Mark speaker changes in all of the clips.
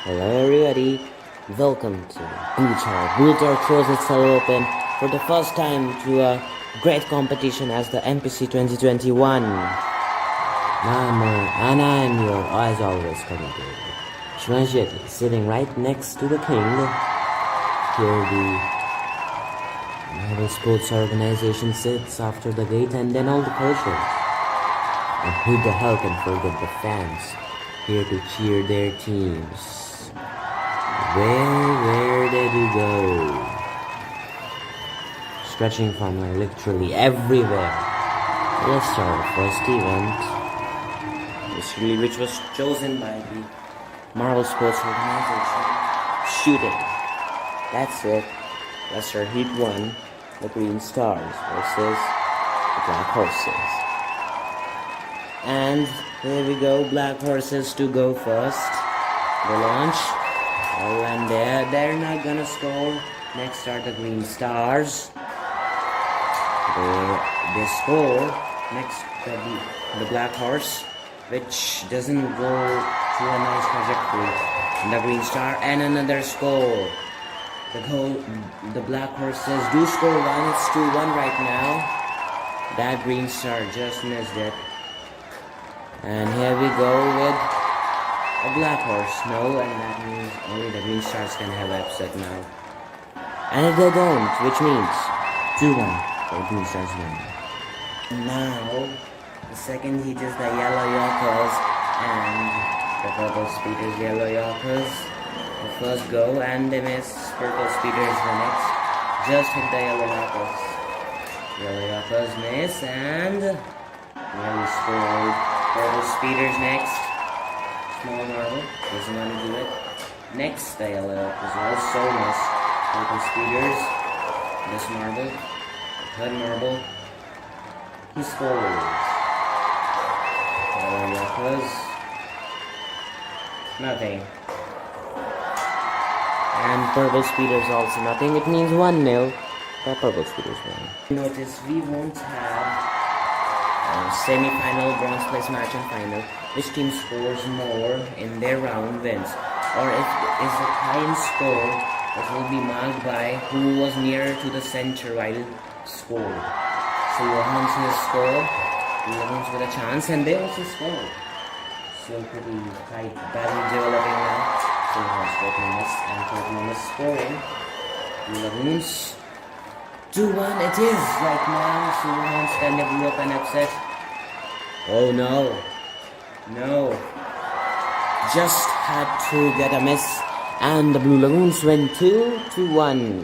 Speaker 1: Hello everybody, welcome to Bluetar. Bluetar throws itself open for the first time to a great competition as the MPC 2021. I'm your, as always, commentator, Shwanjeti, sitting right next to the king. Here the Marvel Sports Organization sits after the gate, and then all the coaches. And who the hell can forget the fans here to cheer their teams? Where did you go? Stretching from literally everywhere. Let's start the first event, which was chosen by the Marvel Sports Organization. Shooting. That's it. Let's start Heat 1. The Green Stars versus the Black Horses. And here we go, Black Horses to go first. The launch. Oh, and they're not gonna score. Next are the Green Stars. They score. Next, the Black Horse, which doesn't go through a nice trajectory. And the Green Star, and another score. The Black Horses do score one. It's 2-1 right now. That Green Star just missed it. And here we go with a Black Horse. No, and that means only the Green Stars can have upset now. And if they don't, which means 2-1 for Green Stars win. Now, the second heat is the Yellow Yorkers and the Purple Speeders. Yellow Yorkers, the first go, and they miss. Purple Speeders the next. Just hit the Yellow Yorkers. Yellow Yorkers miss, and nearly scored. Purple Speeders next. Small marble, doesn't want to do it. Next, the Yellow Yorkers also miss. Purple Speeders. This marble. The third marble. He scores. Yellow Yorkers. Nothing. And Purple Speeders also nothing. It means 1-0. The Purple Speeders win. Notice we won't have semi-final, bronze place match and final. Which team scores more in their round wins. Or if it's a tie in score, it will be marked by who was nearer to the center while scored. So Johan's will score, Johan's with a chance, and they also score. So pretty tight battle developing now. So Johan's 4 minutes and 30 minutes scoring. Lagoons 2-1 it is right now. So Johan's can develop an upset. Oh no. No. Just had to get a miss. And the Blue Lagoons win 2-1.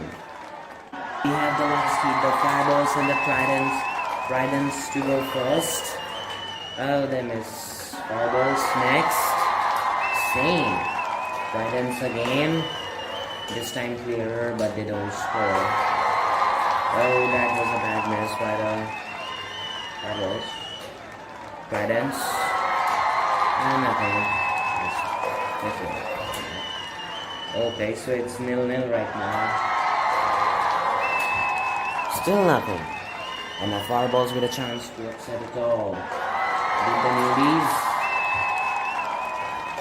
Speaker 1: We have the last heat, the Fireballs and the Tridents. Tridents to go first. Oh, they miss. Fireballs next. Same. Tridents again. This time clearer, but they don't score. Oh, that was a bad miss by the Fireballs. Tridents. And nothing. Okay, so it's 0-0 right now. Still nothing. And the Fireballs with a chance to upset it all. Beat the newbies.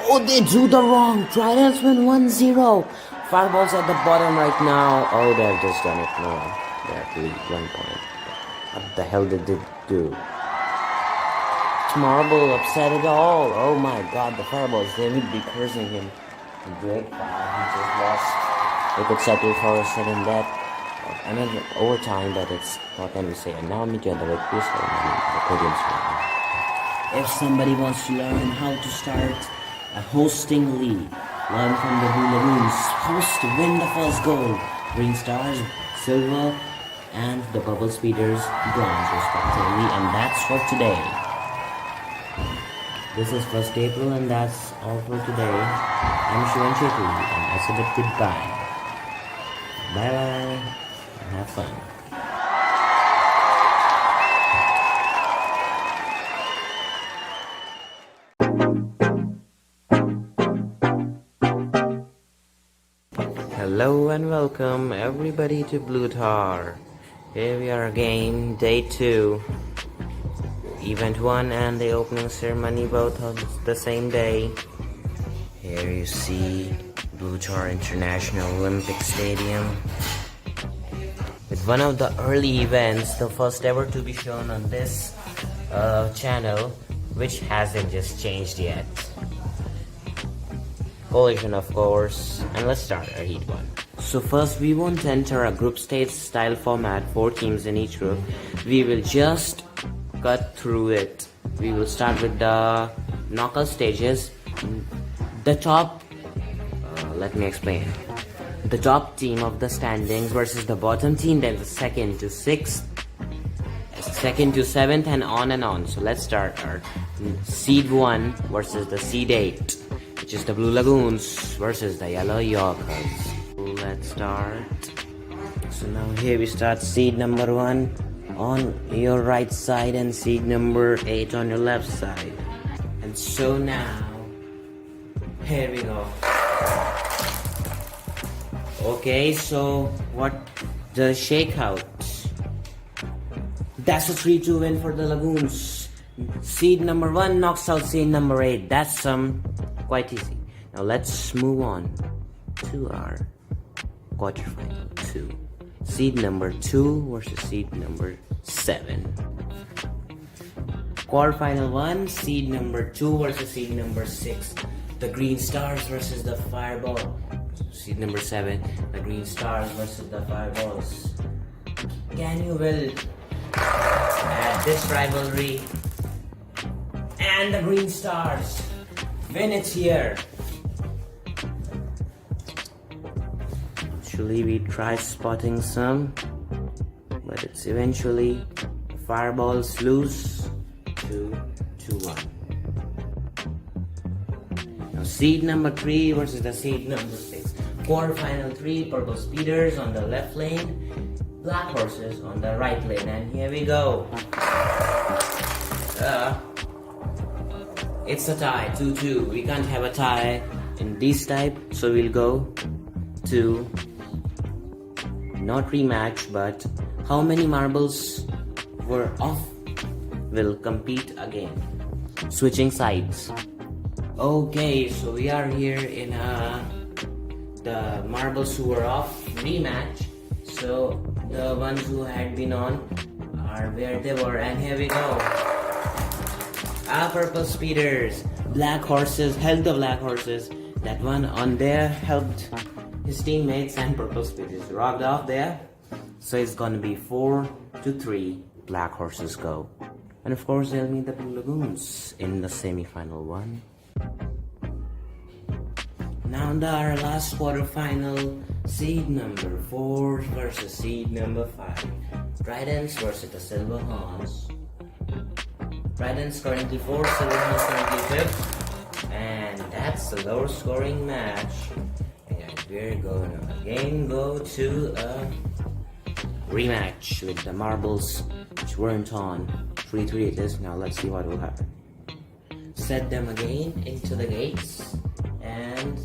Speaker 1: Oh, they drew the wrong. Tridents win 1-0. Fireballs at the bottom right now. Oh, they've just done it. No, they're at least 1 point. What the hell did they do? Marble upset it all. Oh my god, the Fireballs, they would be cursing him. Great fire, he just lost. They could settle for a sudden death. Another overtime, but it's, what can we say? And now meet you at the red piece for the podium screen. If somebody wants to learn how to start a hosting league, learn from the Blue Lagoons, supposed to win the first goal. Green Stars, silver, and the Purple Speeders, bronze respectively. And that's for today. This is 1st April, and that's all for today. I'm Shivan Chetri, and that's a bit goodbye. Bye bye, and have fun. Hello and welcome everybody to Bluetar. Here we are again, day 2. Event 1 and the opening ceremony both on the same day. Here you see Bhutar International Olympic Stadium with one of the early events, the first ever to be shown on this channel, which hasn't just changed yet. Collision, of course, and let's start our heat 1. So first, we won't enter a group stage style format, 4 teams in each group. We will just cut through it. We will start with the knockout stages. The top, let me explain. The top team of the standings versus the bottom team, then the second to 6th, second to 7th, and on. So let's start our seed 1 versus the seed 8, which is the Blue Lagoons versus the Yellow Yorkers. Let's start. So now here we start seed number 1 on your right side and seed number 8 on your left side. And so now, here we go. Okay, so what the shakeout? That's a 3-2 win for the Lagoons. Seed number 1 knocks out seed number 8. That's quite easy. Now let's move on to our quarterfinal 2. Seed number 2 versus seed number 7. Quarterfinal 1, seed number 2 versus seed number 6. The Green Stars versus the Fireball. Seed number 7, the Green Stars versus the Fireballs. Can you will at this rivalry? And the Green Stars win it here. Actually, we tried spotting some, but it's eventually Fireballs lose 2-1. Now seed number 3 versus the seed number 6. Quarterfinal 3, Purple Speeders on the left lane, Black Horses on the right lane, and here we go. It's a tie, 2-2. We can't have a tie in this type, so we'll go to not rematch, but how many marbles were off will compete again. Switching sides. Okay, so we are here in the marbles who were off rematch. So the ones who had been on are where they were, and here we go. Our Purple Speeders, Black Horses, helped the Black Horses. That one on there helped his teammates, and Purple Speeders rocked off there. So it's gonna be 4-3. Black Horses go. And of course they'll meet the Blue Lagoons in the semi-final 1. Now our last quarterfinal, seed number 4 versus seed number 5. Tridents versus the Silver Horns. Tridents currently 4th, Silver Horns currently 5th. And that's a lower scoring match. And we're gonna again go to a rematch with the marbles which weren't on. 3-3 it is. Now let's see what will happen. Set them again into the gates. And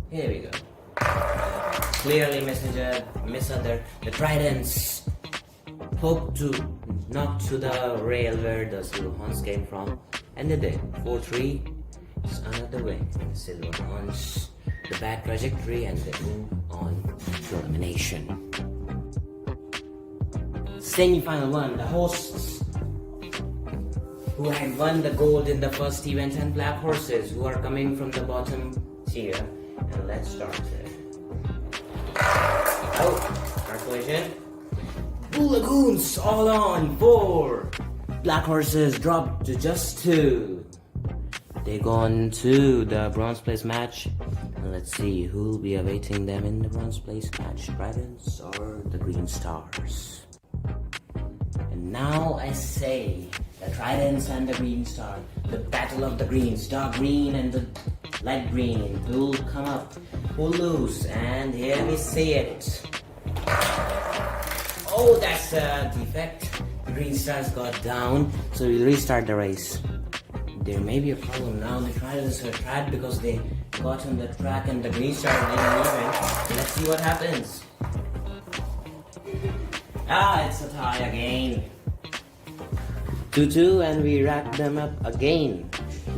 Speaker 1: here we go. Clearly misunderstood. The Tridents hope to knock to the rail where the Silver Horns came from, and they did. 4-3. It's another win. Silver Horns the bad trajectory, and they move on to elimination. Semi-final 1. The hosts who had won the gold in the first event, and Black Horses who are coming from the bottom tier. And let's start it. Oh, our collision. Blue Lagoons all on 4. Black Horses dropped to just 2. They gone to the bronze place match. And let's see who will be awaiting them in the bronze place match. Tridents or the Green Stars. And now I say the Tridents and the Green Star. The battle of the greens. Dark green and the light green. Who will come up? Who will lose? And here we see it. Oh, that's a defect. The Green Stars got down, so we'll restart the race. There may be a problem now. The Tridents are trapped because they got on the track and the Green Stars didn't even. Let's see what happens. It's a tie again. 2-2, and we rack them up again.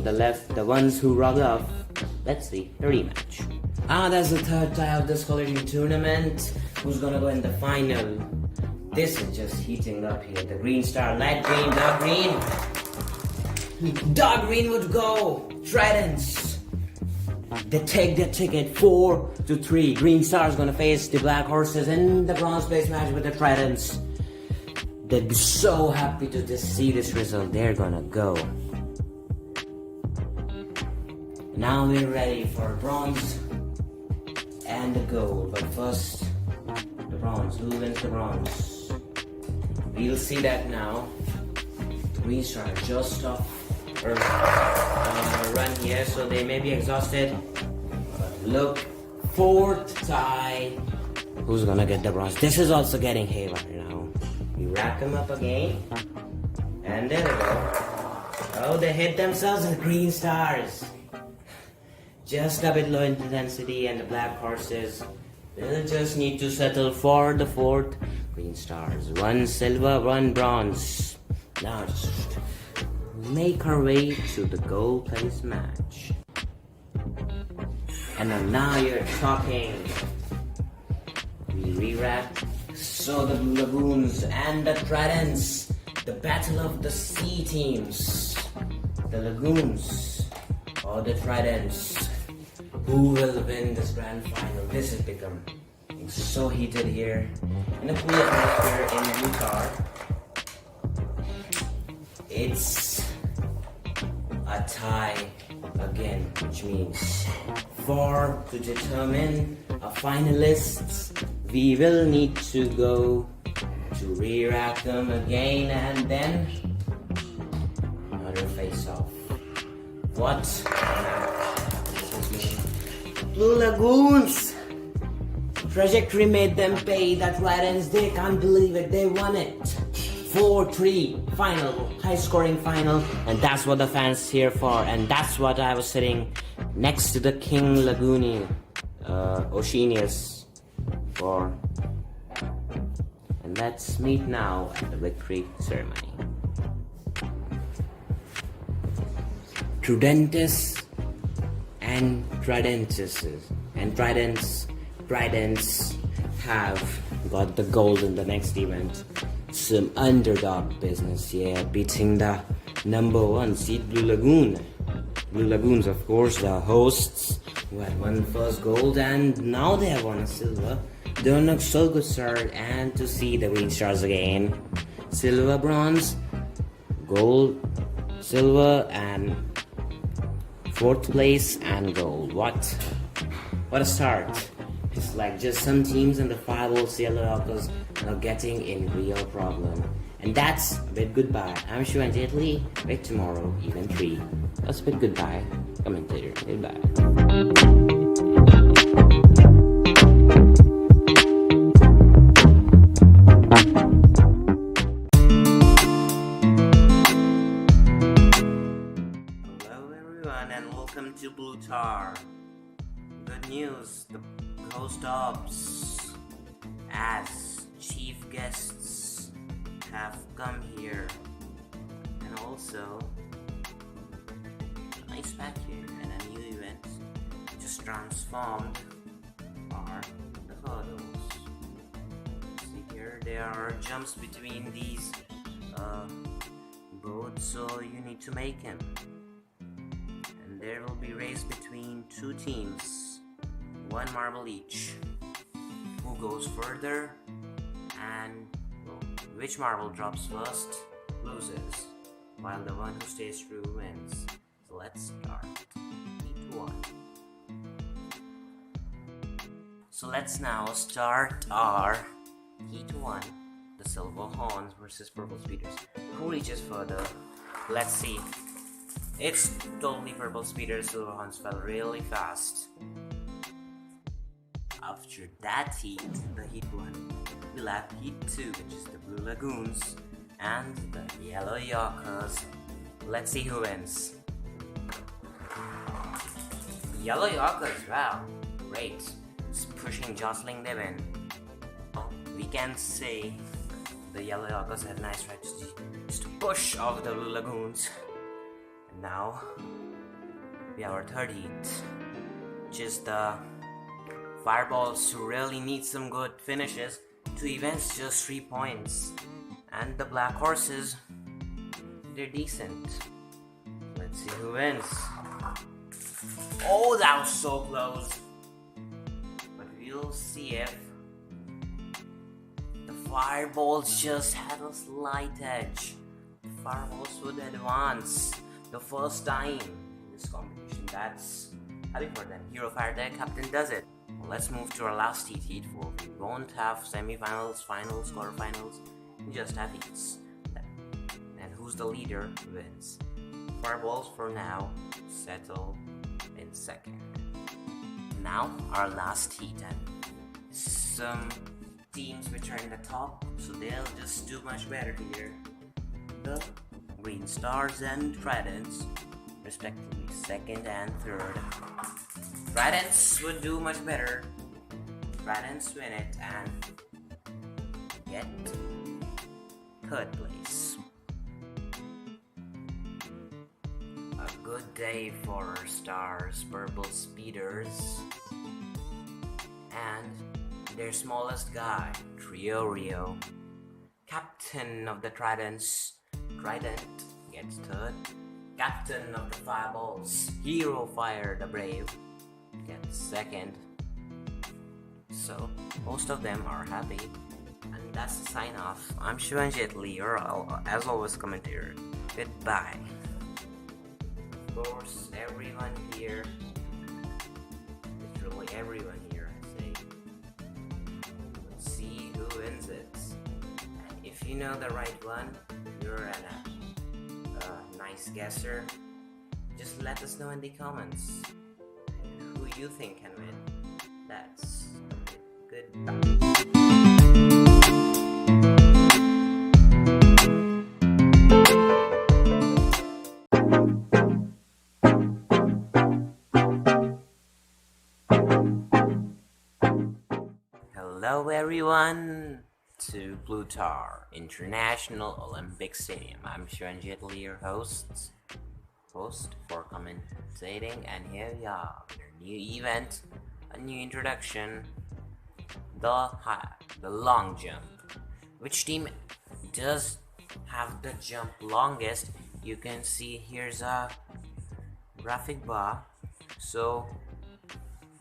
Speaker 1: The ones who rock off. Let's see the rematch. That's the third tie of this quality tournament. Who's gonna go in the final? This is just heating up here. The green star, light green, dark green. Dark green would go. Tridents. They take their ticket 4-3. Green star is gonna face the black horses in the bronze place match with the Tridents. They'd be so happy to just see this result. They're gonna go. Now we're ready for bronze and the gold. But first, the bronze. Who wins the bronze? We'll see that now. The green star just off run here, so they may be exhausted. But look, fourth tie. Who's gonna get the bronze? This is also getting haywire now. We rack them up again, and there we go. Oh, they hit themselves with green stars. Just a bit low intensity, and the black horses will just need to settle for the fourth. Green stars, 1 silver, 1 bronze. Now just make our way to the gold place match. And now you're talking. We re-wrap. So the Blue Lagoons and the Tridents, the battle of the sea teams. The Lagoons or the Tridents. Who will win this grand final? This has become so heated here in a cool atmosphere in Utah. It's a tie again, which means to determine a finalist, we will need to go to re-rack them again and then another face-off. What? Blue Lagoons! Trajectory made them pay that Tridents. They can't believe it. They won it. 4-3 final, high scoring final, and that's what the fans here for, and that's what I was sitting next to the King Laguni Oceanius for. And let's meet now at the victory ceremony. Trudentus and Tridents have got the gold in the next event. Some underdog business, yeah, beating the number 1 seed Blue Lagoon. Blue Lagoons, of course, the hosts, who had won first gold, and now they have won a silver. Don't look so good, sir, and to see the green stars again. Silver, bronze, gold, silver, and 4th place and gold. What a start. It's like just some teams in the 5 old yellow Yorkers are getting in real problem. And that's bid goodbye. I'm Shivan Jetli. Wait tomorrow, even 3. That's bid goodbye. Commentator. Goodbye. Hello everyone and welcome to Blue Tar. Good news, the Ghost Ops as chief guests have come here, and also a nice package and a new event just transformed are the hurdles. See here, there are jumps between these boats, so you need to make them, and there will be race between 2 teams, 1 marble each. Who goes further and which marble drops first loses, while the one who stays true wins. So let's start. Heat 1. So let's now start our Heat 1, the Silver Horns versus Purple Speeders. Who reaches further? Let's see. It's totally Purple Speeders. Silver Horns fell really fast. After that heat, the Heat 1, we'll have Heat 2, which is the Blue Lagoons and the Yellow Yorkers. Let's see who wins. Yellow Yorkers, wow, great. It's pushing, jostling, they win. We can say the Yellow Yorkers had a nice strategy just to push off the Blue Lagoons. And now we have our third heat, which is the Fireballs who really need some good finishes. 2 events, just 3 points. And the Black Horses, they're decent. Let's see who wins. Oh, that was so close. But we'll see if the Fireballs just had a slight edge. The Fireballs would advance the first time in this competition. That's happy for them. Hero Fire, their captain, does it. Well, let's move to our last heat 4. We won't have semi-finals, finals, quarterfinals. We just have heats. And who's the leader wins. Fireballs for now settle in second. Now our last heat, and some teams which are in the top, so they'll just do much better here. The Green Stars and Tridents, respectively second and third. Tridents would do much better. Tridents win it and get third place. A good day for Stars, Purple Speeders, and their smallest guy, Rio. Captain of the Tridents, Trident gets third. Captain of the Fireballs, Hero Fire the Brave, gets second. So most of them are happy, and that's the sign off. I'm Shivanjit Lee, your as always commentator. Goodbye. Of course, everyone here, literally everyone here, I say, let's see who wins it. And if you know the right one, you're a nice guesser, just let us know in the comments who you think can win. That's it. Goodbye. Hello everyone to Plutar International Olympic Stadium. I'm Shivanjit Lee, your host for commentating, and here we are, a new event, a new introduction, the long jump. Which team does have the jump longest? You can see here's a graphic bar, so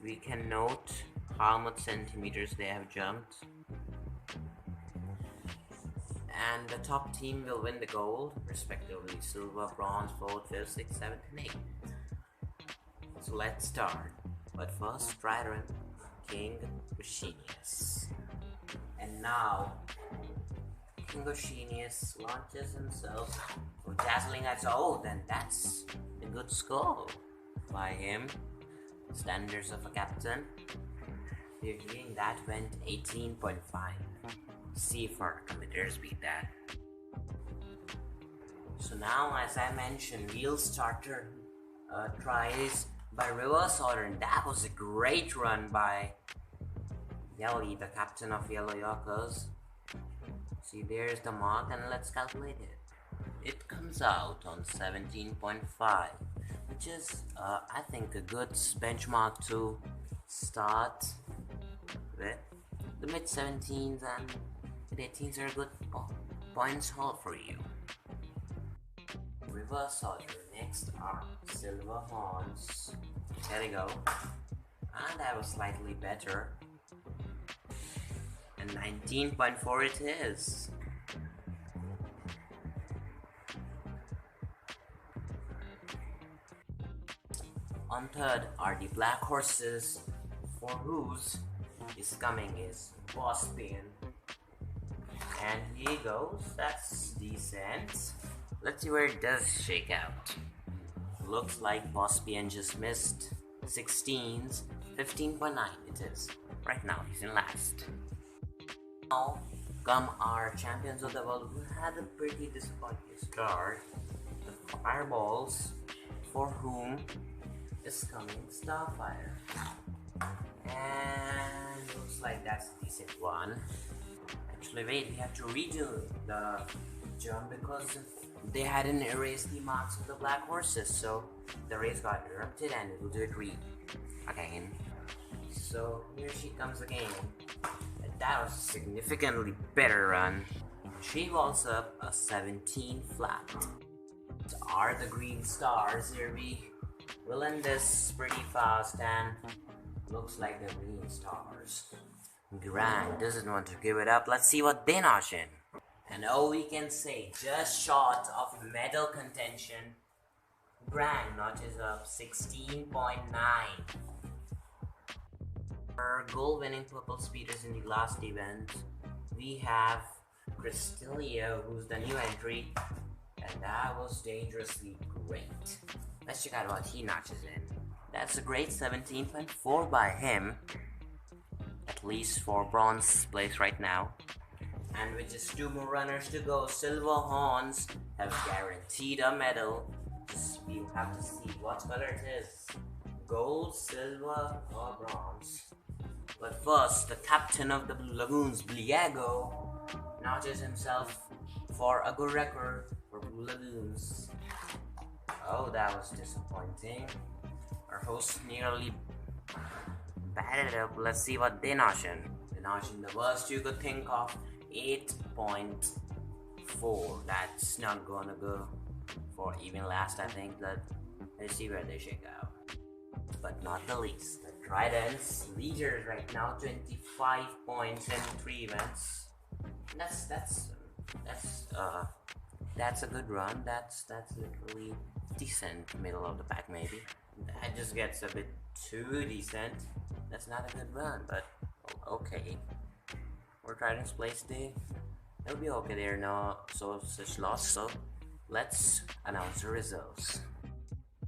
Speaker 1: we can note how much centimeters they have jumped, and the top team will win the gold, respectively silver, bronze, 4th, 5th, 6th, 7th, and 8th. So let's start. But first, Trident, King Oceanius. And now King Oceanius launches himself with dazzling eyes. Oh, then that's a good score by him. Standards of a captain. Reviewing that went 18.5. See if our committers beat that. So now, as I mentioned, we'll start tries by reverse order, and that was a great run by Yelly, the captain of Yellow Yorkers. See, there's the mark, and let's calculate it. It comes out on 17.5, which is, I think, a good benchmark to start with. The mid 17s and mid 18s are good points hold for you. Reverse order. Next are Silver Horns. There we go. And that was slightly better. And 19.4 it is. On third are the Black Horses, for whose is coming is Bospian. And here he goes. That's decent. Let's see where it does shake out. Looks like Bospian just missed 16s. 15.9 it is. Right now he's in last. Now come our champions of the world who had a pretty disappointing start. The Fireballs, for whom is coming Starfire. And looks like that's a decent one. Actually, wait, we have to redo the jump because they hadn't erased the marks of the Black Horses, so the race got interrupted and we'll do it again. So here she comes again. And that was a significantly better run. She walls up a 17 flat. So are the green stars here? We will end this pretty fast and looks like the green stars. Grand doesn't want to give it up. Let's see what they notch in. And all we can say, just short of medal contention, Grand notches up 16.9. For goal-winning purple speeders in the last event, we have Cristilio, who's the new entry, and that was dangerously great. Let's check out what he notches in. That's a great 17.4 by him, at least for bronze place right now. And with just 2 more runners to go, Silver Horns have guaranteed a medal. We'll have to see what color it is. Gold, silver, or bronze. But first, the captain of the Blue Lagoons, Bliago, notches himself for a good record for Blue Lagoons. Oh, that was disappointing. Our host nearly batted it up. Let's see what they notch in. They notch in the worst you could think of, 8.4. That's not gonna go for even last, I think, but let's see where they shake out. But not the least, the Tridents leaders right now, 25 points in 3 events. That's a good run. That's literally decent, middle of the pack maybe. That just gets a bit too decent. That's not a good run, but okay. For Tridents place day, it'll be okay. There no such loss. So let's announce the results.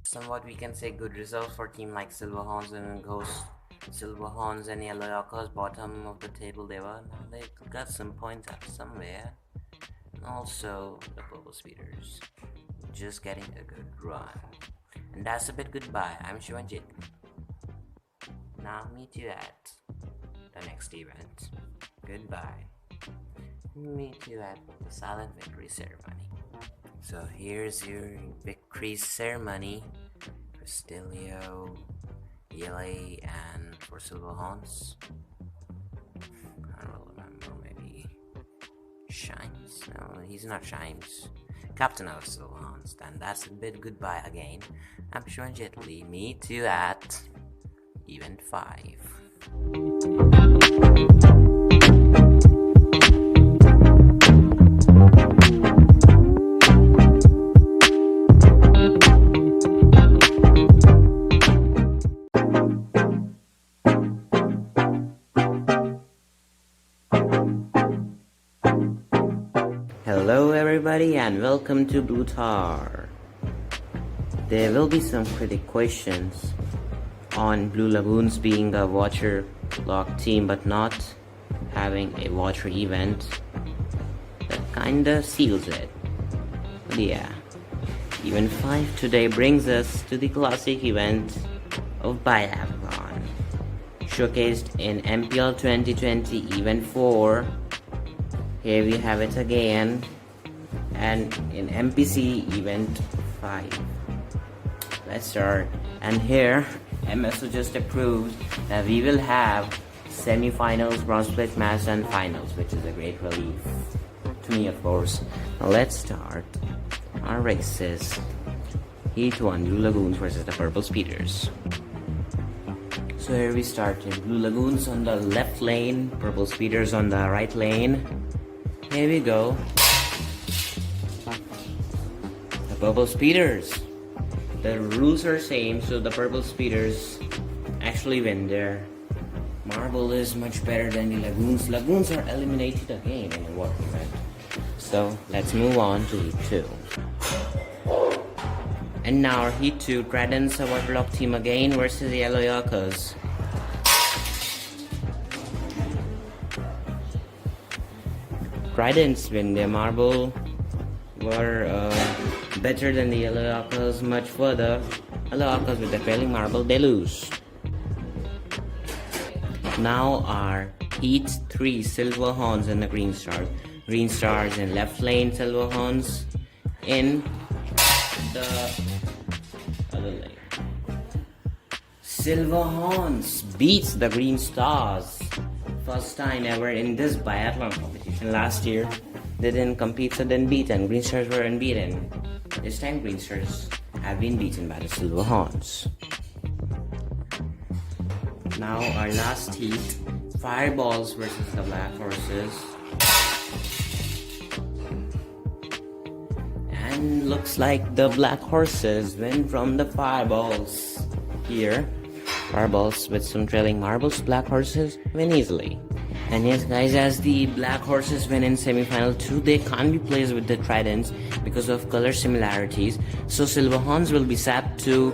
Speaker 1: Somewhat we can say good results for team like Silverhorns and Ghost. Silverhorns and Yellow Yorkers, bottom of the table they were. Now they got some points up somewhere. And also the Purple Speeders, just getting a good run. And that's a bit goodbye. I'm Shivanjit. Now meet you at the next event. Goodbye. Meet you at the silent victory ceremony. So here's your victory ceremony. Cristilio, Yele, and for Silverhorns, I don't remember, maybe Shimes? No, he's not Shimes. Captain of Silverhorns. Then that's a bit goodbye again. I'm sure gently meet you at event 5. Hello everybody and welcome to Blue Tar. There will be some critic questions on Blue Lagoons being a watcher lock team but not having a watcher event. That kinda seals it. But yeah, event 5 today brings us to the classic event of Biathlon, showcased in MPL 2020 event 4. Here we have it again, and in MPC event 5. Let's start. And here MSO just approved that we will have semi-finals, bronze plate match, and finals, which is a great relief to me, of course. Now let's start our races. Heat 1, Blue Lagoons versus the Purple Speeders. So here we start in Blue Lagoons on the left lane, Purple Speeders on the right lane. Here we go. The Purple Speeders. The rules are same, so the Purple Speeders actually win there. Marble is much better than the Lagoons. Lagoons are eliminated again in the water event. So let's move on to Heat 2. And now our Heat 2, Tridents, a waterlock team again versus the Yellow Yorkers. Tridents win. Their marble were better than the Yellow Yorkers much further. Yellow Yorkers with the trailing marble, they lose. Now our Heat 3, Silverhorns and the Green Stars. Green Stars in left lane, Silverhorns in the other lane. Silverhorns beats the Green Stars. First time ever in this biathlon competition. Last year they didn't compete, so then beaten. Green Stars were unbeaten. This time Green Stars have been beaten by the Silverhorns. Now our last heat, Fireballs versus the Black Horses. And looks like the Black Horses win from the Fireballs. Here, Fireballs with some trailing marbles, Black Horses win easily. And yes guys, as the Black Horses win in semi-final 2, they can't be placed with the Tridents because of color similarities. So Silverhorns will be sent to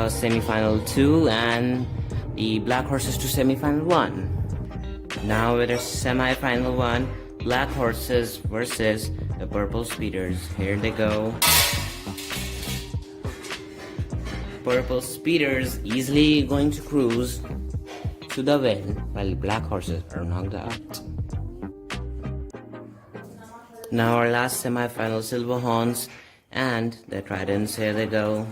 Speaker 1: semi-final 2 and the Black Horses to semi-final 1. Now with a semi-final 1, Black Horses versus the Purple Speeders. Here they go. Purple Speeders easily going to cruise to the win, while Black Horses are knocked out. Now our last semi-final, Silverhorns and the Tridents. Here they go.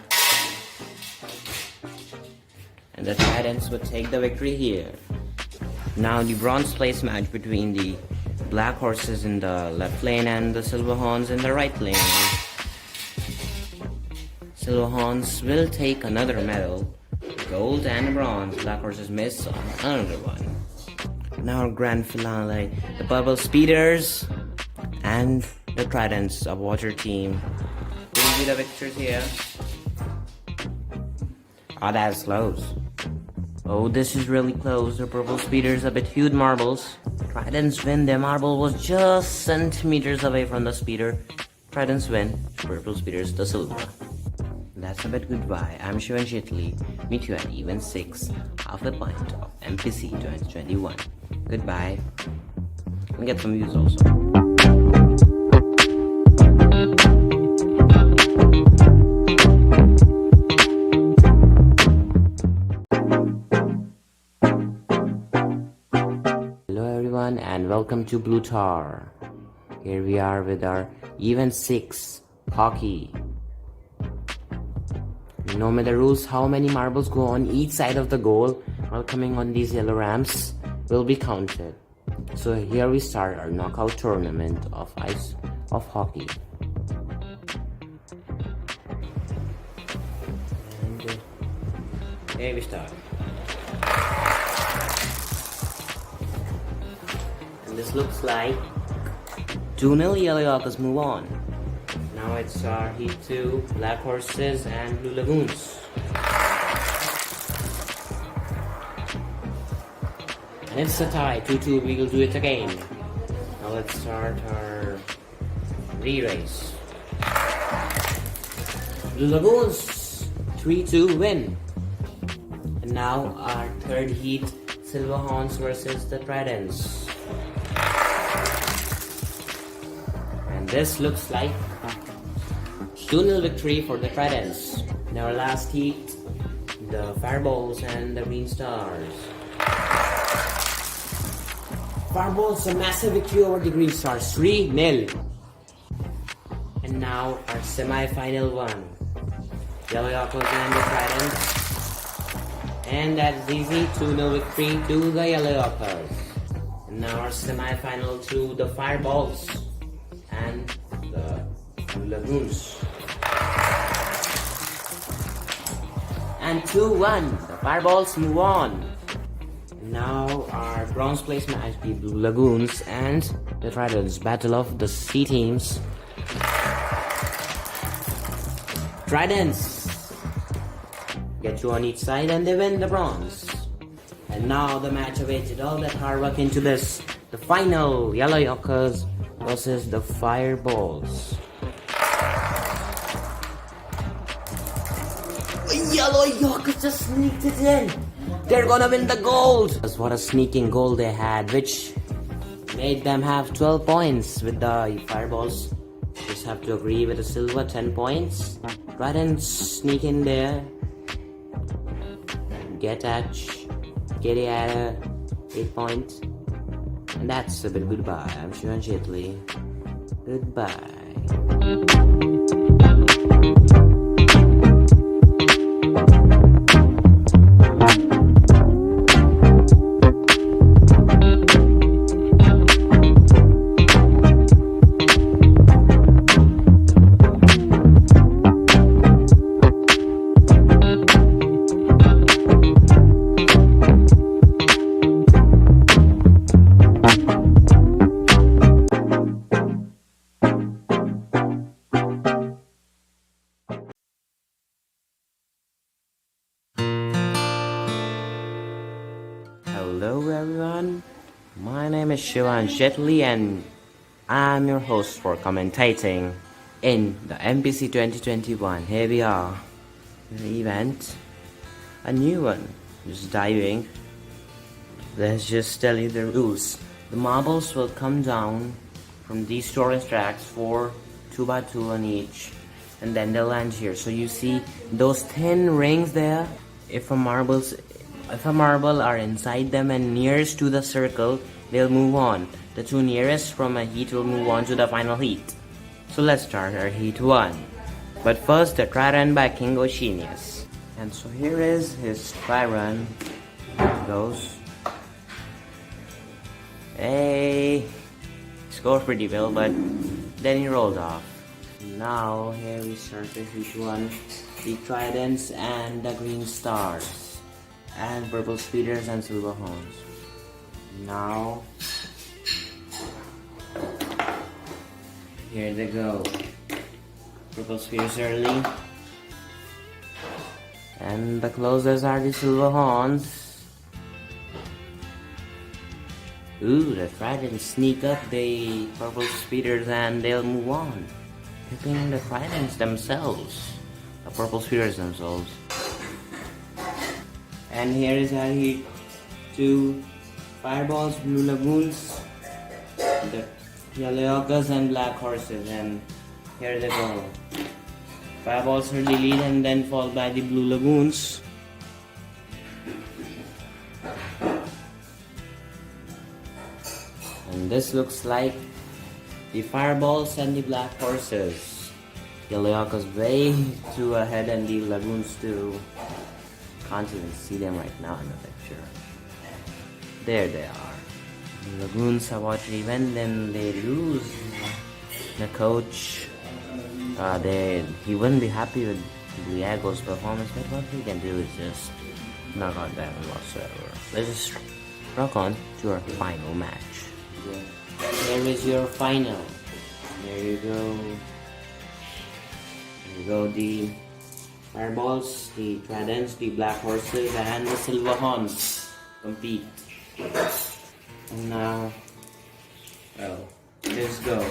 Speaker 1: And the Tridents would take the victory here. Now the bronze place match between the Black Horses in the left lane and the Silverhorns in the right lane. Silverhorns will take another medal, gold and bronze. Black Horses miss on another one. Now our grand finale, the Purple Speeders and the Tridents of Water Team will be the victors here. Oh, that's close. Oh, this is really close. The Purple Speeders a bit huge marbles. Tridents win. Their marble was just centimeters away from the speeder. Tridents win. Purple Speeders the silver. That's a bit goodbye. I'm Shivan Shetty. Meet you at event 6, half a pint of MPC 2021. Goodbye. And get some views also. And welcome to Blue Tar. Here we are with our event 6 hockey. You know the rules, how many marbles go on each side of the goal while coming on these yellow ramps will be counted. So here we start our knockout tournament of hockey. And here we start. This looks like 2-0 Yellow Yorkers move on. Now it's our Heat 2, Black Horses and Blue Lagoons. And it's a tie, 2-2, we will do it again. Now let's start our re-race. Blue Lagoons, 3-2 win. And now our third heat, Silverhorns versus the Tridents. This looks like 2-0 victory for the Tridents. In our last heat, the Fireballs and the Green Stars. Fireballs a massive victory over the Green Stars, 3-0. And now our semi-final one, Yellow Yorkers and the Tridents. And that's easy, 2-0 victory to the Yellow Yorkers. And now our semi-final to the Fireballs and the Blue Lagoons. And 2-1, the Fireballs move on. Now our bronze place match, the Blue Lagoons and the Tridents, battle of the C teams. Tridents get two on each side and they win the bronze. And now the match awaited all that hard work into this, the final, Yellow Yorkers versus the Fireballs. Yellow Yorkers just sneaked it in. They're gonna win the gold. What a sneaking goal they had, which made them have 12 points. With the Fireballs, just have to agree with the silver, 10 points. Tridents sneak in there. Get at 8 points. And that's a bit goodbye. I'm Shivan Shetty. Goodbye. everyone, my name is Shivan Shetli and I'm your host for commentating in the MPC 2021. Here we are, the event, a new one, just diving. Let's just tell you the rules. The marbles will come down from these storage tracks, 4 2x2 on each, and then they'll land here. So you see those thin rings there. If a marble are inside them and nearest to the circle, they'll move on. The two nearest from a heat will move on to the final heat. So let's start our heat 1. But first, the try run by King Oceanius. And so here is his try run. There it goes. Hey, scored pretty well, but then he rolled off. Now here we start the heat 1. The tridents and the green stars, and purple speeders and silver horns. Now here they go. Purple speeders early, and the closest are the silver horns. Ooh, the tridents sneak up the purple speeders and they'll move on, picking the tridents themselves. The purple speeders themselves. And here is our heat 2. Fireballs, blue lagoons, the yellow ochres and black horses, and here they go. Fireballs are the lead and then followed by the blue lagoons. And this looks like the fireballs and the black horses. Yellow ochres way too ahead and the lagoons too. Can't even see them right now in the picture. There they are. The lagoons have watched the event, then they lose. The coach, he wouldn't be happy with Diego's performance, but what we can do is just knock on them whatsoever. Let's just rock on to our final match. Here is your final. There you go. There you go, the fireballs, the tridents, the black horses, and the silver horns compete. And now, well, let's go.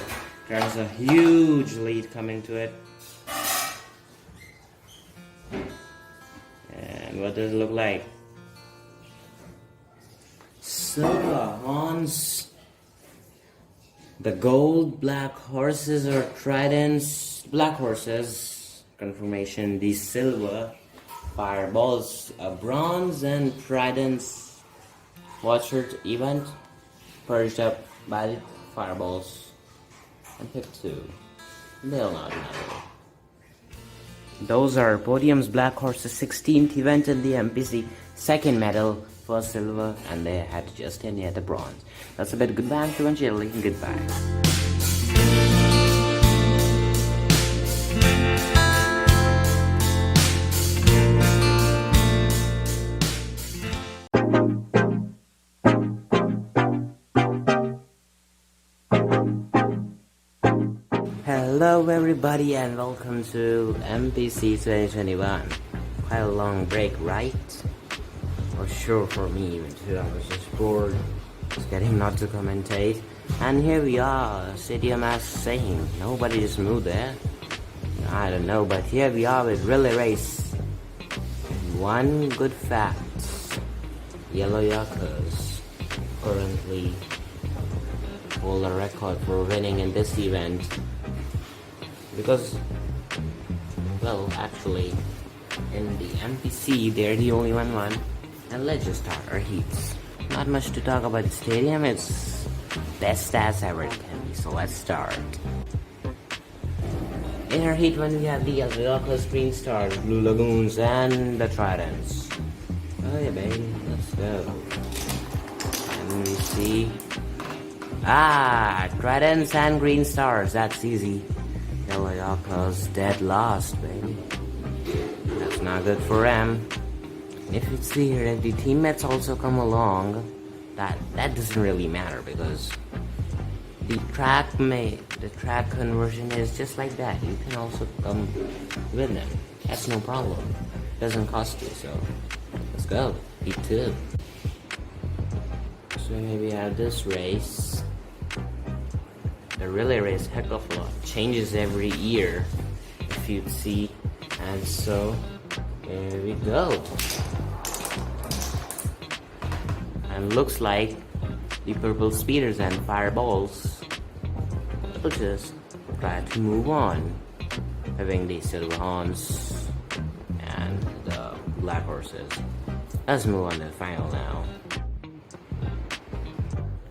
Speaker 1: There's a huge lead coming to it. And what does it look like? Silver horns. The gold black horses or tridents, black horses, confirmation. The silver fireballs, bronze, and tridents. Watcher event purged up by the fireballs and pick 2. They'll not matter. Those are podiums. Black horses 16th event in the MPC, second medal for silver, and they had to just end at the bronze. That's a bit. Goodbye to Angeli. Goodbye. Hello everybody and welcome to MPC 2021. Quite a long break, right? For sure for me even too. I was just bored, just getting not to commentate. And here we are, stadium as saying, nobody just moved there. I don't know, but here we are with relay race. One good fact, Yellow Yakers currently hold a record for winning in this event. Because, well, actually, in the MPC, they're the only one. And let's just start our heats. Not much to talk about the stadium, it's best as ever it can be, so let's start. In our heat 1, we have the yellow ochres, green stars, blue lagoons, and the tridents. Oh yeah, baby, let's go. And we see... tridents and green stars, that's easy. Yellow ochres dead last, baby. That's not good for them. If you see here, if the teammates also come along, that doesn't really matter because the track conversion is just like that. You can also come with them. That's no problem. Doesn't cost you, so let's go. Heat 2. So here we have this race. The relay race, heck of a lot, changes every year, if you'd see. And so here we go. And looks like the purple speeders and fireballs will just try to move on, having the silver horns and the black horses. Let's move on to the final now.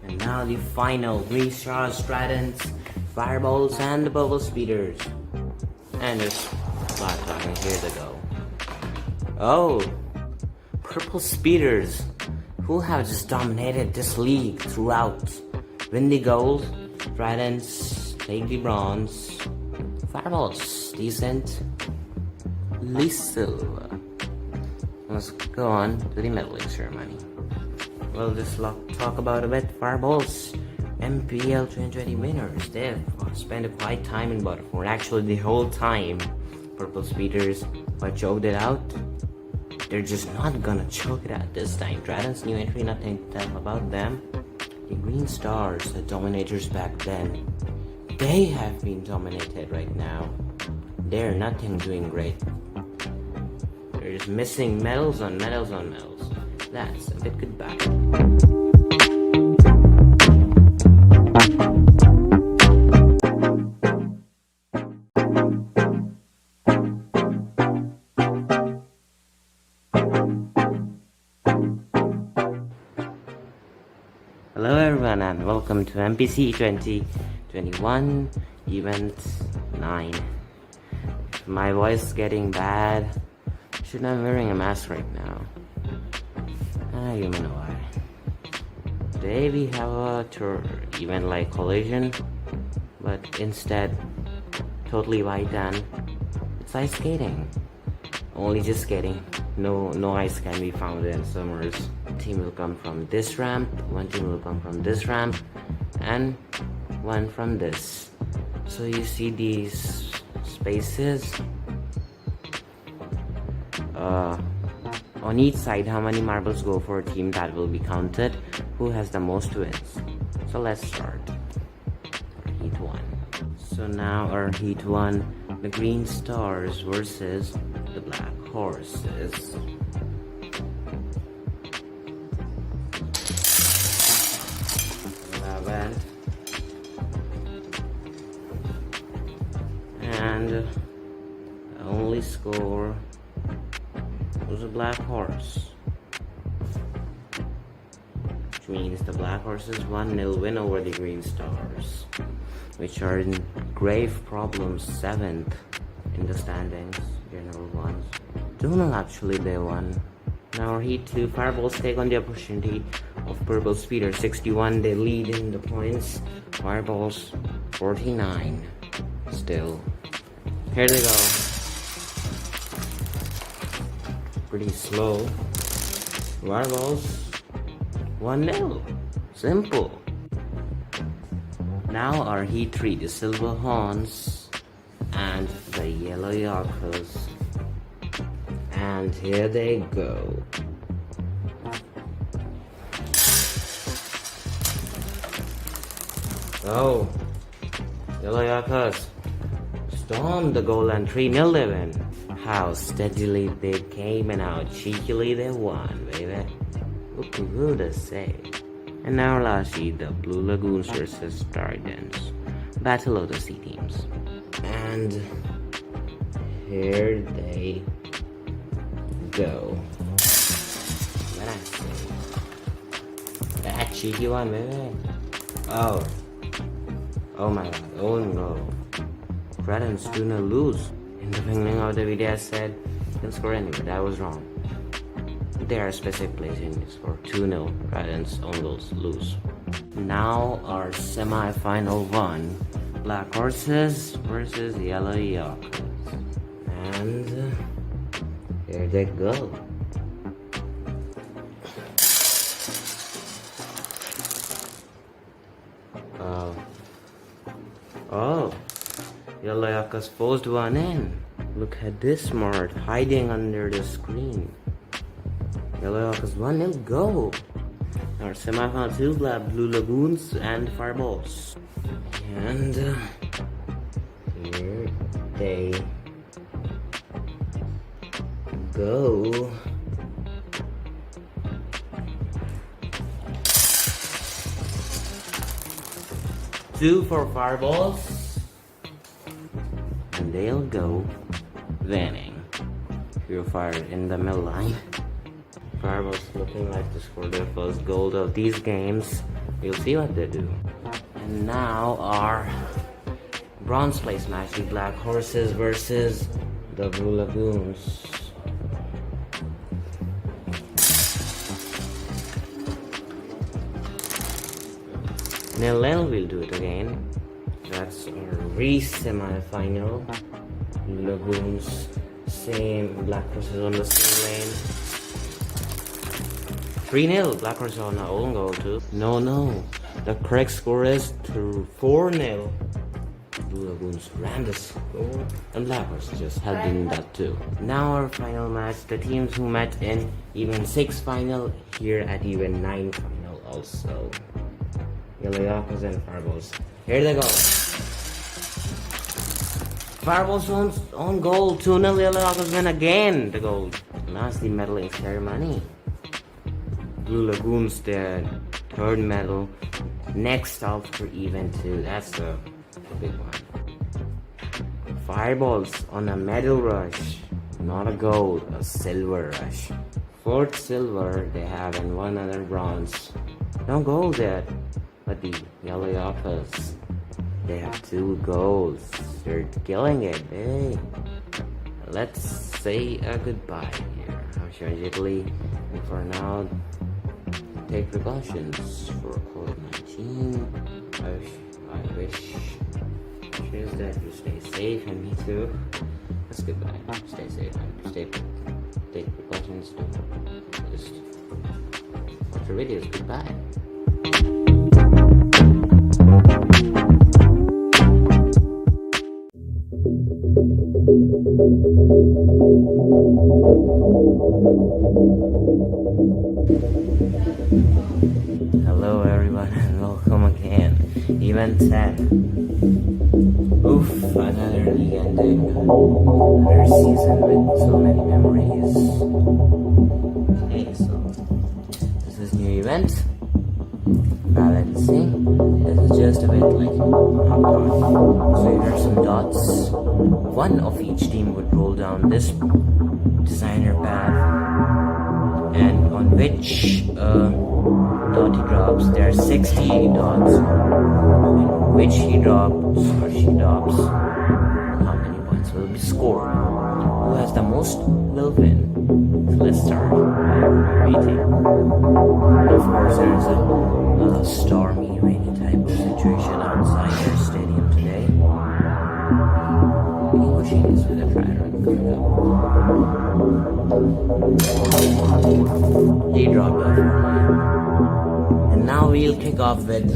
Speaker 1: And now the final: green stars, tridents, fireballs, and the purple speeders. And there's black talking. Here they go. Oh, purple speeders, who have just dominated this league throughout. Win the gold, tridents take the bronze, fireballs decent, least silver. Let's go on to the medaling ceremony. Well, just talk about a bit. Fireballs, MPL 2020 winners. They've spent quite time in Butterford. Actually, the whole time. Purple speeders, but choked it out. They're just not gonna choke it out this time. Trident's new entry, nothing to tell about them. The green stars, the dominators back then, they have been dominated right now. They're nothing doing great. They're just missing medals on medals on medals. That's a bit goodbye. Hello everyone and welcome to MPC 2021 Event 9. My voice is getting bad. Should I'm wearing a mask right now. You may know why. Today we have a tour event like collision, but instead totally white and it's ice skating. Only just skating. No ice can be found in summers. Team will come from this ramp, one team will come from this ramp, and one from this. So you see these spaces on each side. How many marbles go for a team, that will be counted. Who has the most wins? So let's start. Heat 1. So now our Heat 1, the green stars versus the black horses. And the only score was a black horse, which means the black horses 1-0 win over the green stars, which are in grave problems 7th in the standings, general ones. 2-0 actually they won. Now Heat 2, fireballs take on the opportunity of purple speeder 61. They lead in the points. Fireballs 49 still. Here they go. Pretty slow. Fireballs 1-0. Simple. Now our Heat 3, the silver horns and the yellow yorkers. And here they go. Oh, yellow yorkers stormed the goal and 3-0 they win. How steadily they came and how cheekily they won, baby. What would I say? And now lastly, the Blue Lagoons versus Tridents. Battle of the Sea teams. And here they go. What I say? That cheeky one, baby. Oh my god. Oh no. Tridents do not lose. In the beginning of the video I said you can score anywhere. That was wrong. There are specific placings for 2-0. Tridents own goals lose. Now our semi-final one. Black horses versus yellow yorkers. And here they go. Oh, yellow yorkers forced one in. Look at this smart, hiding under the screen. Yellow yorkers 1-0 go. Our semifinal two, Blue Lagoons and Fireballs. And here they go. Two for Fireballs. And they'll go winning. Purifier in the middle line. Fireballs looking like to score their first goal of these games. We'll see what they do. And now our bronze place match, the Black Horses versus the Blue Lagoons. Nil-nil, we'll do it again. That's our re-semi-final. Blue Lagoons, same, Black Horses on the same lane. 3-0, Black Horses on our own goal too. No, the correct score is 4-0. Blue Lagoons ran the score and Black Horses just helped in that too. Now our final match, the teams who met in even 6 final here at even 9 final also. Yellow Yakas and Fireballs. Here they go. Fireballs on goal. 2-0 Yellow Yakas win again the goal. Last the medaling ceremony. Blue Lagoons their third medal. Next out for event 2. That's the big one. Fireballs on a medal rush. Not a gold, a silver rush. 4th silver they have and 1 other bronze. No gold yet. But the Yellow Yakas, they have 2 goals. They're killing it. Hey, let's say a goodbye here. I'm sure Italy, and for now, take precautions for COVID-19. I wish that you stay safe, and me too. That's goodbye. Stay safe and take precautions too. Just watch your videos. Goodbye. Hello everyone and welcome again. Event 10. Oof, another league ending. Another season with so many memories. Okay, so this is new event. Balancing. This is just a bit like knocked. So here are some dots. One of each team would roll down this designer path, and on which dot he drops, there are 68 dots. And which he drops or she drops, how many points will be scored. Who has the most will win. So let's start by rating. Of course, there's a stormy, rainy type of situation outside their stadium today. Pushing this with a tractor. He dropped off. And now we'll kick off with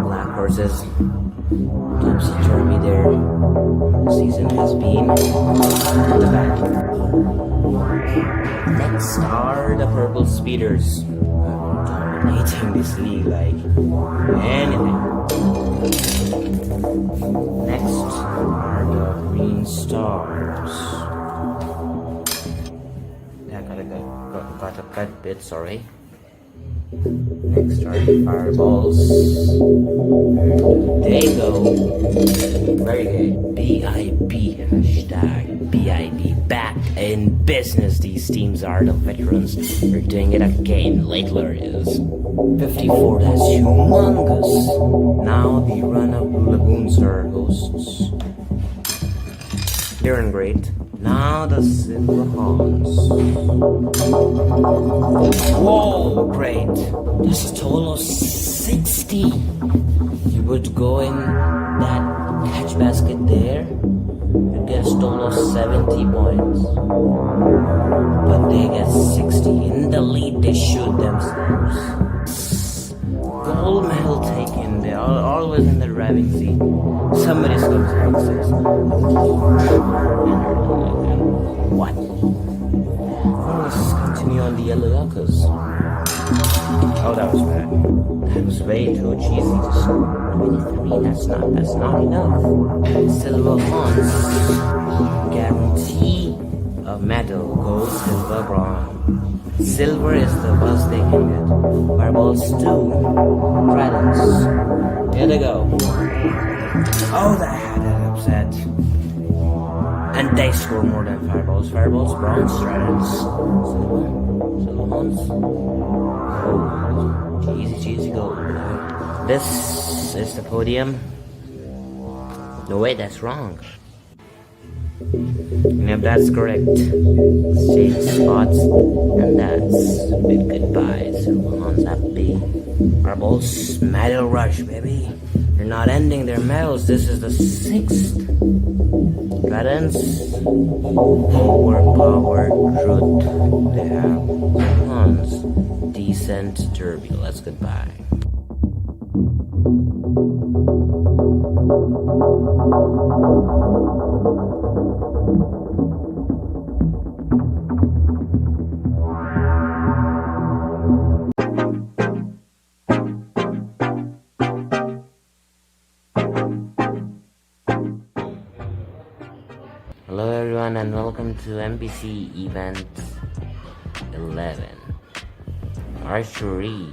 Speaker 1: Black Horses. Topsy-turvy their season has been. In the back. Next are the Purple Speeders. Dominating this league like anything. Next are the Green Stars. Yeah, got a cut bit, sorry. Next are the Fireballs. There they go. Very good. BIB, hashtag BIB. Back in business. These teams are the veterans. They're doing it again. Lakeler is 54. That's humongous. Now the run-up Blue Lagoons are hosts. They're in great. Now the Silver Horns. Whoa, great. This is a total of 60. You would go in that catch basket there, you get a total of 70 points. But they get 60. In the lead, they shoot themselves. Gold medal taken. They are always in the driving seat. Somebody scores access. What? Let's continue on the Yellow Yakas. Oh, that was bad. That was way too cheesy. Just 23. That's not enough. Silver horns guarantee a medal. Gold, silver, bronze. Silver is the best they can get. Fireballs 2. Tridents. Here they go. Oh, that had an upset. And they score more than fireballs. Fireballs, bronze, tridents, silver horns. Oh, cheesy gold. This is the podium. No, wait, that's wrong. And if that's correct, exchange spots, and that's big goodbye. Silver horns happy. Fireballs, medal rush, baby. They're not ending their medals. This is the 6th. Tridents, overpowered truth. They have horns. Decent derby. Let's goodbye. Hello everyone and welcome to MPC event 11 archery.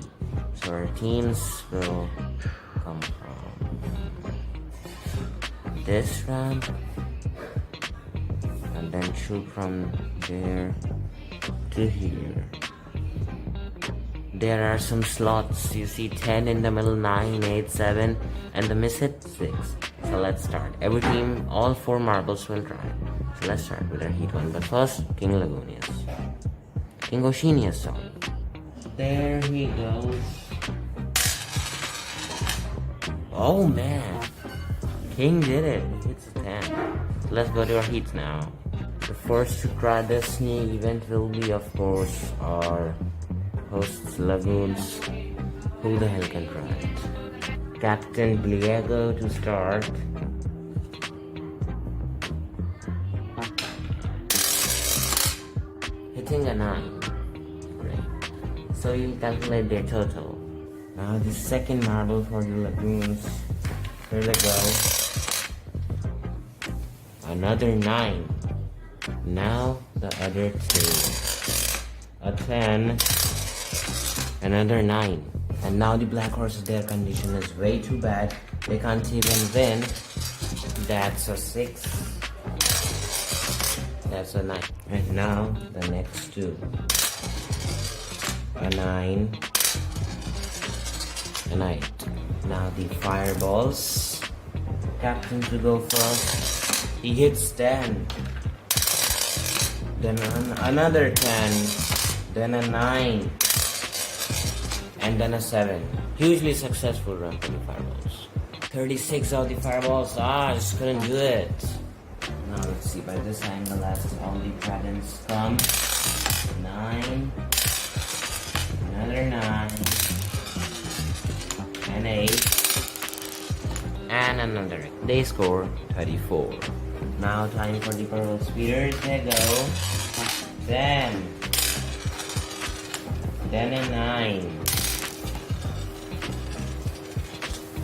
Speaker 1: So our teams will come from this ramp and then shoot from there to here. There are some slots. You see 10 in the middle, 9, 8, 7 and the miss hit 6. So let's start. Every team, all 4 marbles will try. So let's start with our heat 1. But first, King Lagunius. King Oceanius song. There he goes. Oh man. King did it. He hits a 10. So let's go to our heats now. The first to try Destiny event will be, of course, our hosts Lagoons. Who the hell can try it? Captain Bliego to start. Hitting a 9. Great. So you calculate their total. Now the second marble for the Lagoons. Here they go. Another 9. Now the other 2. A 10. Another 9. And now the Black Horses, their condition is way too bad. They can't even win. That's a 6. That's a 9. And now the next 2. A 9. An 8. Now the fireballs. Captain to go first. He hits 10. Then another 10. Then a 9. And then a 7. Hugely successful run for the fireballs. 36 of the fireballs. I just couldn't do it. Now let's see by this angle as all the tridents come. 9. Another 9. An 8. And another 8. They score 34. Now time for the purple speeders. They go. 10. Then a 9.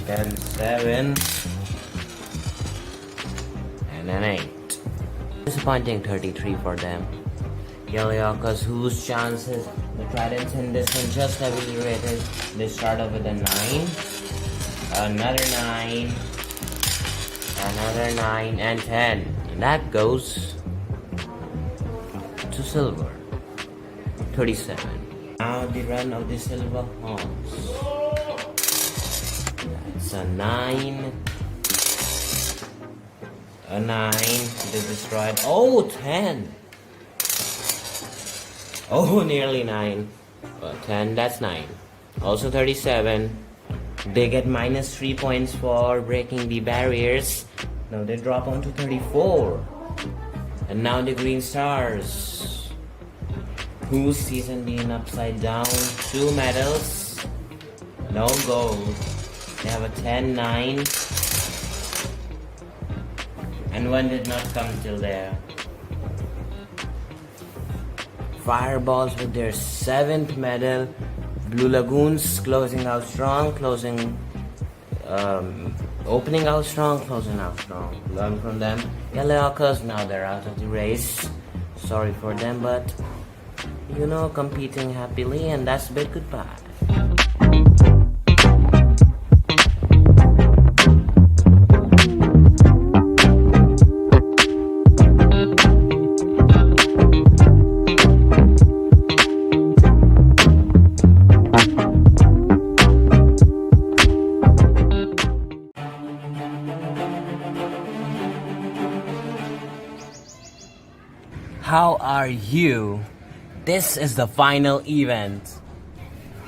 Speaker 1: Then 7 and an 8. Disappointing 33 for them. Yeliokas, whose chances the tridents in this one just heavily rated. They start off with a 9, another 9, another 9 and 10. And that goes to silver. 37. Now the run of the silver horns. It's a 9. A 9. They destroyed. Oh, 10. Oh, nearly 9. 10, that's 9. Also 37. They get minus 3 points for breaking the barriers. Now they drop on to 34. And now the green stars. Whose season being upside down. 2 medals. No gold. They have a 10, 9. And one did not come till there. Fireballs with their 7th medal. Blue Lagoons closing out strong, opening out strong, closing out strong. Learn from them. Yellow Ockers, now they're out of the race. Sorry for them, but competing happily, and that's bid goodbye. How are you? This is the final event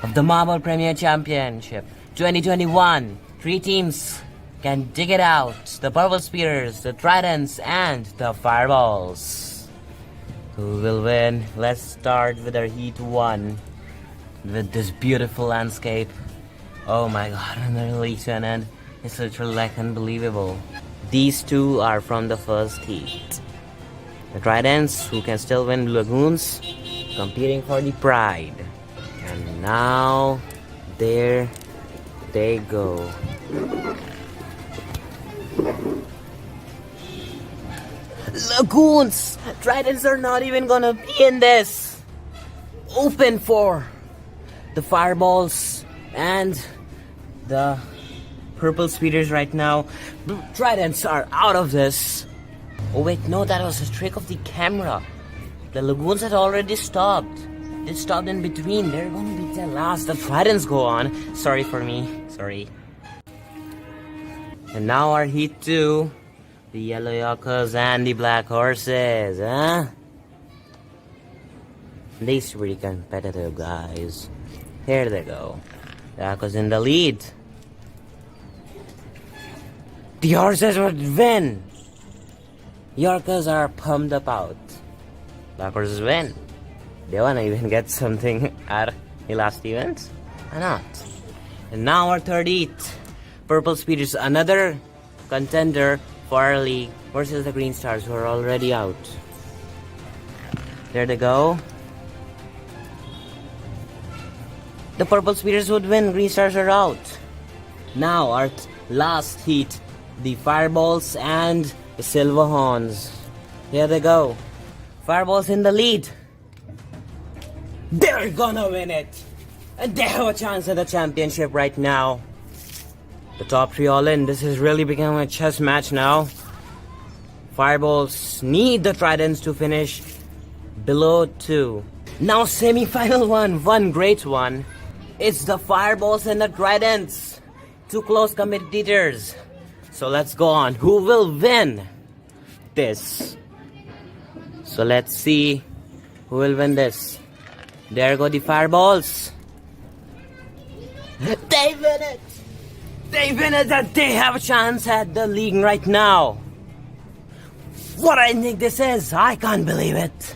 Speaker 1: of the Marble Premier Championship 2021. 3 teams can dig it out. The Purple Spears, the Tridents, and the Fireballs. Who will win? Let's start with our Heat 1 with this beautiful landscape. Oh my god, another league to an end. It's literally like unbelievable. These two are from the first heat. The Tridents, who can still win Blue Lagoons, competing for the pride. And now, there they go. Lagoons! Tridents are not even gonna be in this. Open for the Fireballs and the Purple Speeders right now. Tridents are out of this. Oh wait, no, that was a trick of the camera. The Lagoons had already stopped. They stopped in between. They're gonna be the last. The Tridents go on. Sorry for me. Sorry. And now our Heat 2. The Yellow Yokkers and the Black Horses, huh? These pretty competitive guys. Here they go. The Yokkers in the lead. The Horses would win. Yorkers are pumped about. Black Horses win. They wanna even get something at the last event? Why not? And now our third heat. Purple Speeders, another contender for our league versus the Green Stars, who are already out. There they go. The Purple Speeders would win. Green Stars are out. Now our last heat. The Fireballs and the Silverhorns. Here they go. Fireballs in the lead. They're gonna win it. And they have a chance at the championship right now. The top 3 all in. This is really becoming a chess match now. Fireballs need the Tridents to finish below 2. Now semi-final one great one. It's the Fireballs and the Tridents. 2 close competitors. So let's go on. Who will win this? So let's see who will win this. There go the Fireballs. They win it. They win it, that they have a chance at the league right now. What I think this is. I can't believe it.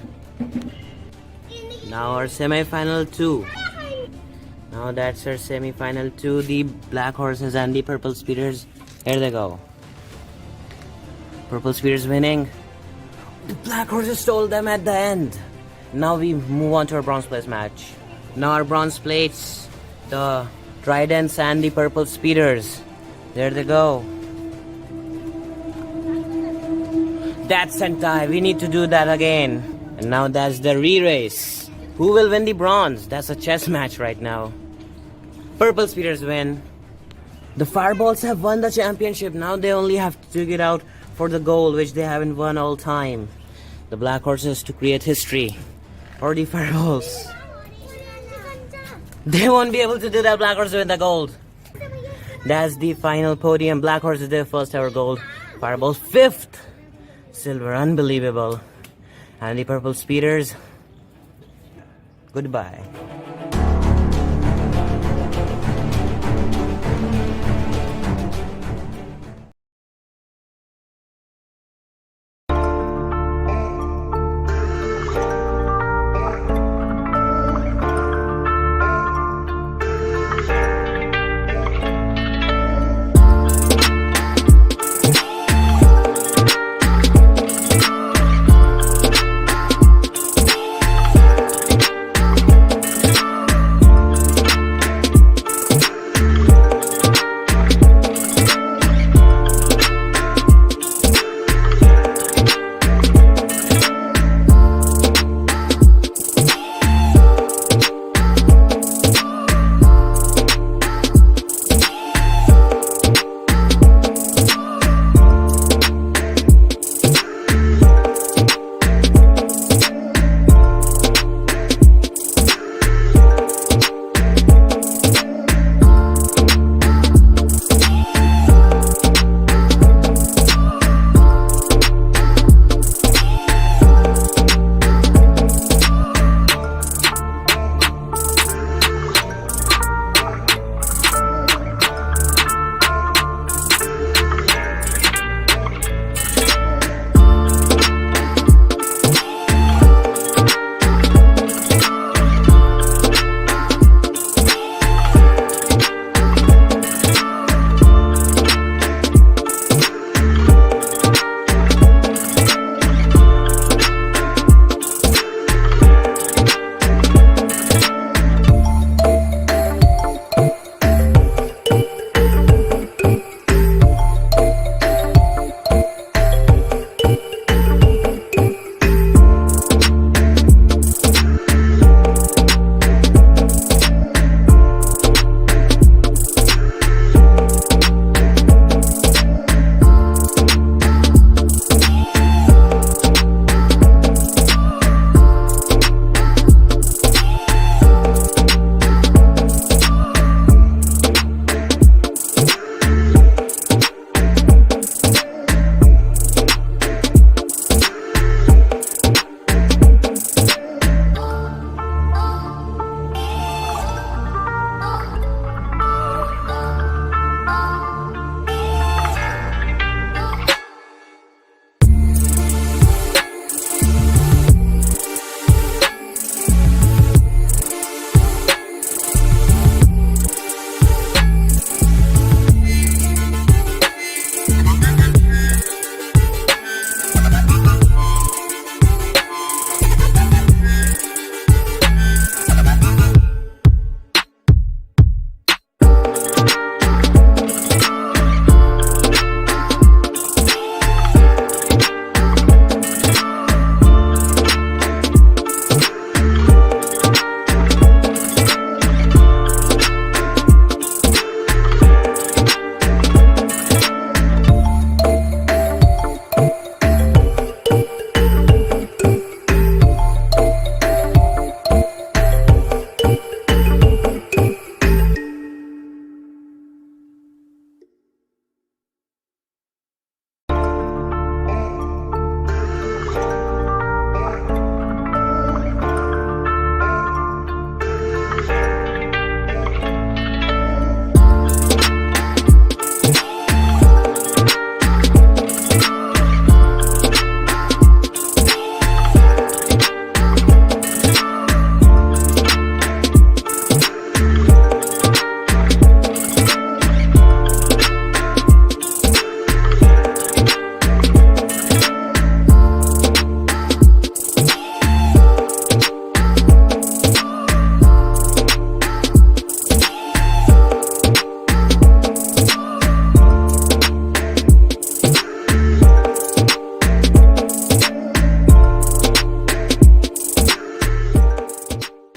Speaker 1: Now our semi-final 2. Now that's our semi-final 2. The Black Horses and the Purple Speeders. Here they go. Purple Speeders winning. The Black Horses stole them at the end. Now we move on to our bronze place match. Now our bronze plates. The Tridents and the Purple Speeders. There they go. That's Sentai. We need to do that again. And now that's the re-race. Who will win the bronze? That's a chess match right now. Purple Speeders win. The Fireballs have won the championship. Now they only have to dig it out for the gold, which they haven't won all time. The Black Horses to create history. Or the Fireballs. They won't be able to do that. Black Horses win the gold. That's the final podium. Black Horses their first ever gold. Fireballs 5th. Silver, unbelievable. And the Purple Speeders, goodbye.